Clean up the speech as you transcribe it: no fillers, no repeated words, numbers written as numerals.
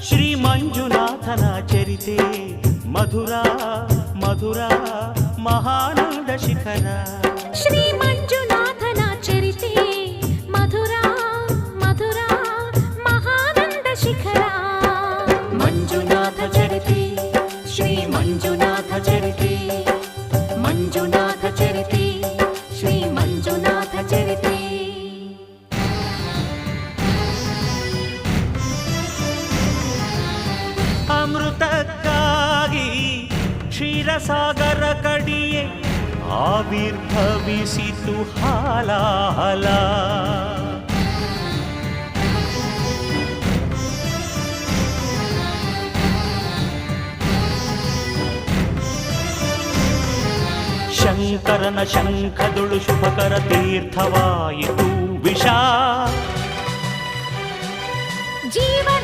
ಶ್ರೀ ಮಂಜುನಾಥನ ಚರಿತೆ ಮಧುರ ಮಧುರ ಮಹಾನಂದ ಶಿಖರ. ಶ್ರೀ ಮಂಜುನಾಥನ ಚರಿತೆ ಮಧುರ ಮಧುರ ಮಹಾನಂದ ಶಿಖರ. ಮಂಜುನಾಥ ಚರಿತೆ ಶ್ರೀ ಮಂಜುನಾಥ ಚರಿತೆ ಮಂಜುನಾಥ ಚರಿತೆ ಶ್ರೀ ಮಂಜುನಾಥ ಚರಿತೆ. ಅಮೃತಕ್ಕಾಗಿ ಕ್ಷೀರಸಾಗರ ಕಡಿಯೇ ಆವಿರ್ಭವಿಸಿತು ಹಾಲಾಹಲ. ಶಂಕರನ ಶಂಖದುಳು ಶುಭಕರ ತೀರ್ಥವಾಯಿತು ವಿಷ. ಜೀವನ